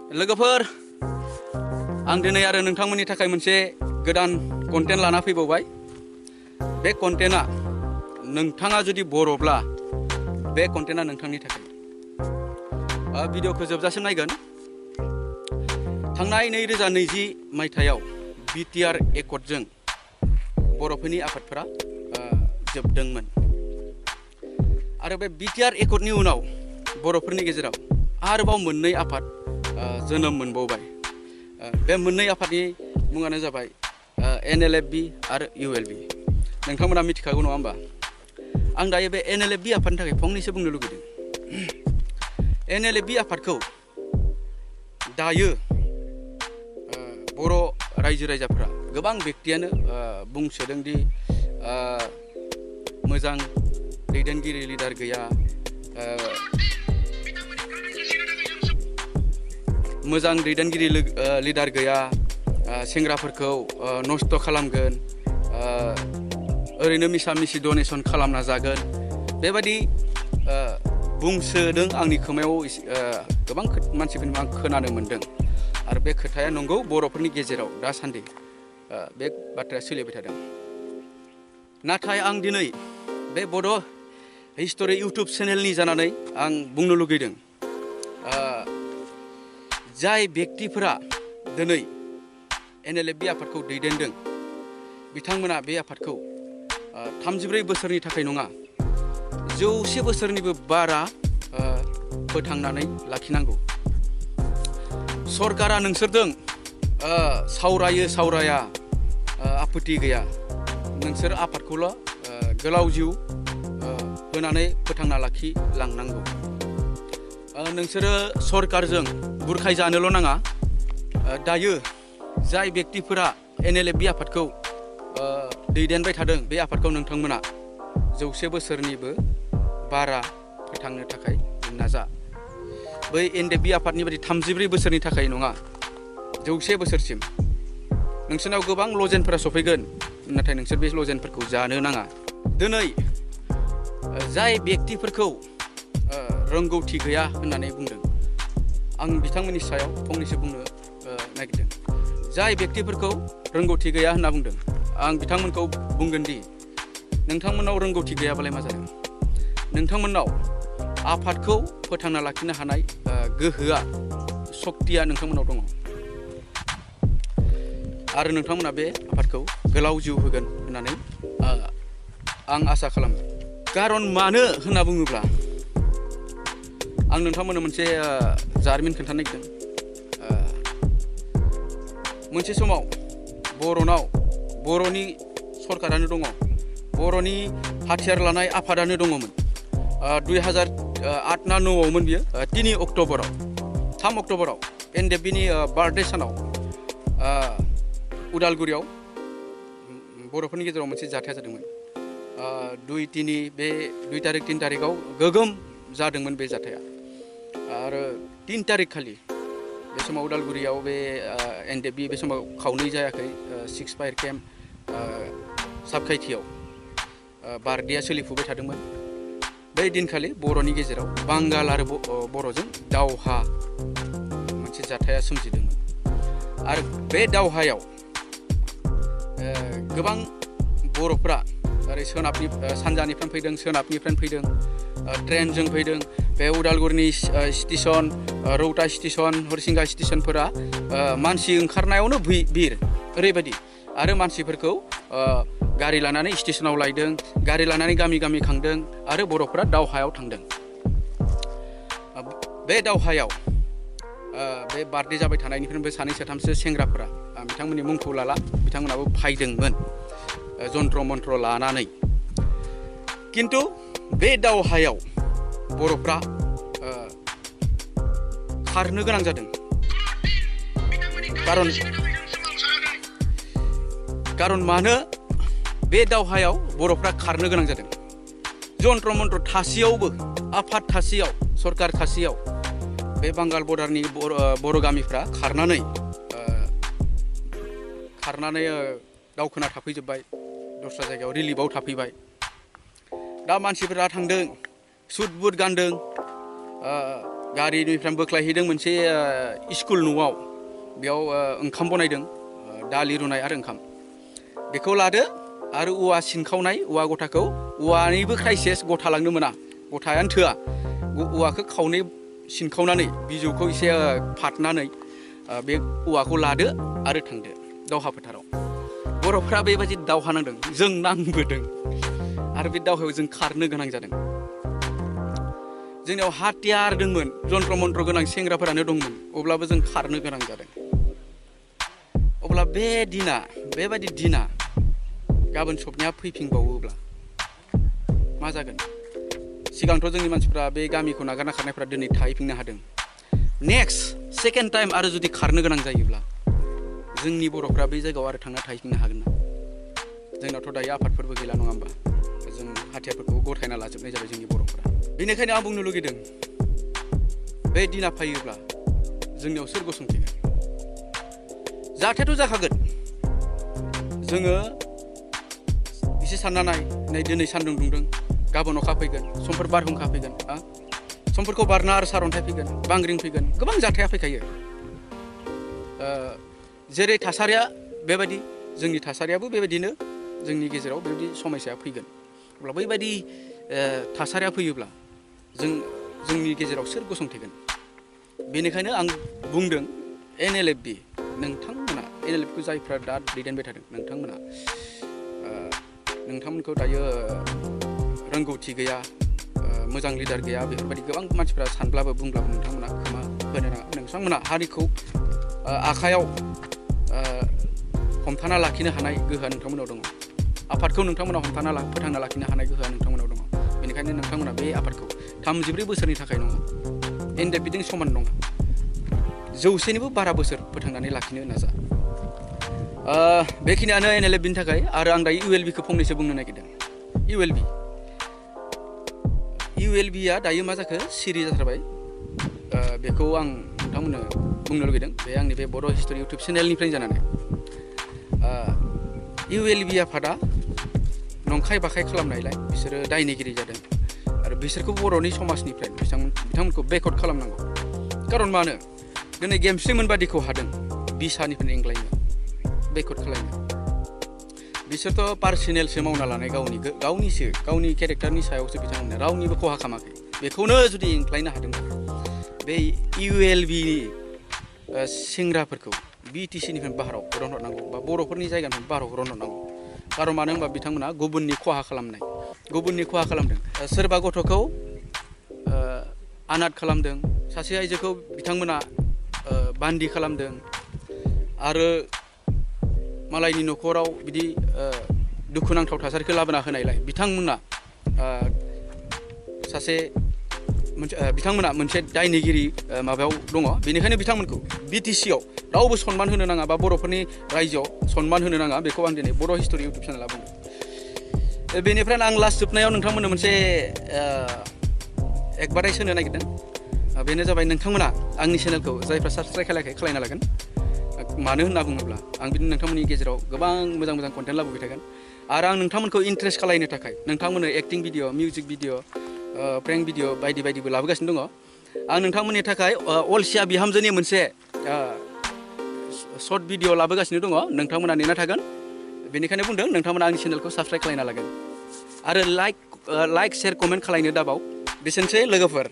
लोगोफोर आं दिनै आरो नोंथांमोननि थाखाय मोनसे गोदान कन्टेन्ट लाना फैबावबाय। बे कन्टेन्टआ नोंथाङा जुदि बर'ब्ला बे कन्टेन्टआ नोंथांनि थाखाय। भिडिअखौ जोबजासिम नायगोन। थांनाय 2020 मायथाइयाव बिटिआर एकर्डजों बर'फोरनि आफादफोरा जोबदोंमोन आरो बे बिटिआर एकर्डनि उनाव बर'फोरनि गेजेराव आरोबाव मोननै आफाद जोनोम मोनबावबाय। बे मोननै आफादनि मुङानो जाबाय NLFB आरो ULB। नोंथांमोना मिथिखागौ नङा होमबा? आं दायो बे NLFB आफादनि थाखाय फंनैसो बुंनो लुगैदों। NLFB आफादखौ दायो बर' रायजो राजाफोरा गोबां बेक्तियानो बुंसोदों दि मोजां दैदेनगिरि लिडार गैया, मोजां दैदेनगिरि लिडार गैया, सेंग्राफोरखौ नस्थ' खालामगोन, ओरैनो मिसा मिसि डनेसन खालामना जागोन, बेबायदि बुंसोदों। आंनि खोमायाव गोबां मानसिफोरनि आं खोनानो मोन्दों आरो बे खोथाया नंगौ। बर'फोरनि गेजेराव दासान्दि बे बाथ्राया सोलिबाय थादों। नाथाय आं दिनै बे बड' हिस्ट'रि इउटुब चेनेलनि जानानै आं बुंनो लुगैदों, जाय बेक्तिफोरा दिनै NLFB आफादखौ दैदेनदों बिथांमोना बे आफादखौ 34 बोसोरनि थाखाय नङा, 100 बोसोरनिबो बारा फोथांनानै लाखिनांगौ। सरकारा नोंसोरजों सावराया आपत्ति गैया। नोंसोर आफादखौल' गोलाव जिउ होनानै फोथांना लाखिलांनांगौ। नोंसोरो सरकारजों बुरखायजानोल' नाङा। दायो जाय बेक्तिफोरा NLFB आफादखौ दैदेनबाय थादों बे आफादखौ नोंथांमोना 100 बोसोरनिबो बारा फोथांनो थाखाय नाजा। बै NLFB आफादनि बायदि 34 बोसोरनि थाखाय नङा, 100 बोसोरसिम। नोंसोरनाव गोबां लजेनफोरा सफैगोन, नाथाय नोंसोर बे लजेनफोरखौ जानो नाङा। दिनै जाय बेक्तिफोरखौ रोंगौथि गैया होननानै बुंदों, आं बिथांमोननि सायाव फंनैसो बुंनो नागिरदों। जाय बेक्तिफोरखौ रोंगौथि गैया होनना बुंदों, आं बिथांमोनखौ बुंगोन दि नोंथांमोननाव रोंगौथि गैयाबालाय मा जादों? नोंथांमोननाव आफादखौ फोथांना लाखिनो हानाय गोहोआ, सक्तिया नोंथांमोननाव दङ आरो नोंथांमोना बे आफादखौ गोलाव जिउ होगोन होननानै आं आसा खालामो। कारन मानो होनना बुङोब्ला आं नोंथांमोननो मोनसे जारिमिन खोन्थानो नागिरदों। मोनसे समाव बर'नि सरकारानो दङ, बर'नि हाथियार लानाय आफादानो दङमोन। 2008 ना 9आवमोन बियो। 3 अक्ट'बराव NLFBनि बार्थडे सानाव उदालगुरियाव बर'फोरनि गेजेराव मोनसे जाथाया जादोंमोन। 2 तारिख 3 तारिखआव गोगोम जादोंमोन बे जाथाया। आरो 3 तारिख खालि बे समाव उदालगुरियाव बे NLFB बे समाव खावनै जायाखै, 6 फायार केम्प साबखायथियाव बार्थडेया सोलिफुबाय थादोंमोन। बै दिनखालि बर'नि गेजेराव बांगाल आरो बर'जों दावहा मोनसे जाथाया सोमजिदोंमोन आरो बे दावहायाव गोबां बर'फ्रा ओरै सानजानिफ्राय फैदों, सोनाबनिफ्राय फैदों, ट्रेनजों फैदों। बे उदालगुरिनि स्टेसन, रौता स्टेसन, हरिसिंगा स्टेसनफोरा मानसि ओंखारनायावनो भिर ओरैबायदि। आरो मानसिफोरखौ गारि लानानै स्टेसनाव लायदों, गारि लानानै गामि गामि खांदों आरो बर'फ्रा दावहायाव थांदों। बे दावहायाव बे बार्थडे जाबाय थानायनिफ्रायबो 2-3सो सेंग्राफोरा, बिथांमोननि मुंखौ लाला, बिथांमोनाबो फायदोंमोन जन्त्र मन्त्र लानानै। किन्तु बे दावहायाव बर'फ्रा खारनो गोनां जादों। कारन मानो बे दावहायाव बर'फ्रा खारनो गोनां जादों? जन्त्र मन्त्र थासेयावबो, आफाद थासेयाव, सरकार थासेयाव बे बांगाल बर्डारनि बर' गामिफ्रा खारनानै दावखोना थाफैजोब्बाय, दस्रा जायगायाव रिलिफआव थाफैबाय। दा मानसिफोरा थांदों, सुट बुट गानदों, गारिनिफ्राय बोख्लायहैदों मोनसे स्कुल न'आव बेयाव ओंखाम बनायदों दालि रुनाय आरो ओंखाम बेखौ लादो आरो औवा सिनखावनाय औवा गथाखौ औवानिबो क्राइसिस गथा लांनो मोना गथायानो थोआ औवाखौ खावनै सिनखावनानै बिजौखौ एसे फाटनानै बे औवाखौ लादो आरो थांदो दावहा फोथाराव बर'फ्रा बेबायदि दावहा नांदों जों नांबोदों आरो बे दावहायाव जों खारनो गोनां जादों जोंनियाव हाथियार दंमोन जन्त्र मन्त्र गोनां सेंग्राफोरानो दंमोन अब्लाबो जों खारनो गोनां जादों अब्ला बे दिना बेबायदि दिना गाबोन सबनिया फैफिनबावोब्ला मा जागोन सिगांथ' जोंनि मानसिफ्रा बे गामिखौ नागारना खारनायफ्रा दिनै थाहैफिननो हादों नेक्स्ट सेकेन्ड टाइम आरो जुदि खारनो गोनां जायोब्ला जोंनि बर'फ्रा बै जायगायाव आरो थांना थाहैफिननो हागोन ना जोंनावथ' दायो आफादफोरबो गैला नङा होमबा जों हाथियारफोरखौ गथायना लाजोबनाय जाबाय जोंनि बर'फ्रा बेनिखायनो आं बुंनो लुगैदों बे दिना फैयोब्ला जोंनियाव सोर गसंफैगोन जाथायाथ' जाखागोन जोङो एसे सानना नाय नै दिनै सान्दुं दुंदों गाबोन अखा फैगोन समफोर बारहुंखा फैगोन समफोरखौ बारना आरो सारअन्थाइ फैगोन बांग्रिं फैगोन गोबां जाथाया फैखायो जेरै थासारिया बेबायदि जोंनि थासारियाबो बेबायदिनो जोंनि गेजेराव बेबायदि समस्याया फैगोन अब्ला बैबायदि थासारिया फैयोब्ला जोंनि गेजेराव सोर गसंथेगोन बेनिखायनो आं बुंदों NLFB नोंथांमोना NLFखौ जायफ्रा दा दैदेनबाय थादों नोंथांमोनखौ दायो रोंगौथि गैया मोजां लिडार गैया बेफोरबायदि गोबां मानसिफ्रा सानब्लाबो बुंब्लाबो नोंथांमोना खोमा होनो नाङा नोंथांमोना हारिखौ आखायाव हमथाना लाखिनो हानाय गोहोआ नोंथांमोनाव दङ आफादखौ नोंथांमोना फोथांना लाखिनो हानाय गोहोआ नोंथांमोनाव दङ बेनिखायनो नोंथांमोना बे आफादखौ 34 बोसोरनि थाखाय नङा NLFBजों समान नङा 100निबो बारा बोसोर फोथांनानै लाखिनो नाजा बेखिनियानो NLFBनि थाखाय आरो आं दायो ULBखौ फंनैसो बुंनो नागिरदों ULBआ दायो मा जाखो सिरि जाथारबाय बेखौ आं नोंथांमोननो बुंनो लुगैदों बे आंनि बे बर' हिस्ट'रि इउटुब चेनेलनिफ्राय जानानै ULB आफादा नंखाय बाखाय खालामनायलाय बिसोरो दायनिगिरि जादों आरो बिसोरखौ बर'नि समाजनिफ्राय बिथांमोनखौ बेकआउट खालामनांगौ खारन मानो दिनै गेमस्रिमोन बादिखौ हादों बिसानिफ्राय एंग्लायनो बेकआउट खालामनो बिसोरथ' पार्सनेलसो मावना लानाय गावनि केरेक्टारनि सायावसो बिथांमोना रावनिबो खहा खालामाखै बेखौनो जुदि एंख्लायनो हादों बे ULBनि सेंग्राफोरखौ BTCनिफ्राय बाहेराव हरनहरनांगौ बा बर'फोरनि जायगानिफ्राय बाहेराव हरनहरनांगौ खारन मानो होनबा बिथांमोना गुबुननि खहा खालामदों सोरबा गथ'खौ अनाथ खालामदों सासे आइजोखौ बिथांमोना बान्दि खालामदों आरो मालायनि न'खराव बिदि दुखुनांथाव थासारिखौ लाबोना होनायलाय बिथांमोना मोनसे दायनिगिरि माबायाव दङ बेनिखायनो बिथांमोनखौ BTCआव रावबो सनमान होनो नाङा बा बर'फोरनि रायजोआव सनमान होनो नाङा बेखौ आं दिनै बर' हिस्ट'रि इउटुब चेनेला बुंदों बेनिफ्राय आं लास्ट जोबनायाव नोंथांमोननो मोनसे एडभार्टाइज होनो नागिरदों बेनो जाबाय नोंथांमोना आंनि चेनेलखौ जायफ्रा साबस्क्राइब खालायाखै खालायना लागोन मानो होनना बुङोब्ला आं बिदिनो नोंथांमोननि गेजेराव गोबां मोजां कन्टेन्ट लाबोबाय थागोन आरो आं नोंथांमोनखौ इन्ट्रेस्ट खालायनो थाखाय नोंथांमोननो acting video music video prank video बायदिबो लाबोगासिनो दङ आं नोंथांमोननि थाखाय अलसिया बिहामजोनि मोनसे शर्ट भिडिअ लाबोगासिनो दङ नोंथांमोना नेना थागोन बेनिखायनो बुंदों नोंथांमोना आंनि चेनेलखौ साबस्क्राइब खालायना लागोन आरो लाइक शेयार कमेन्ट खालायनो दाबाव बेसेनोसै लोगोफोर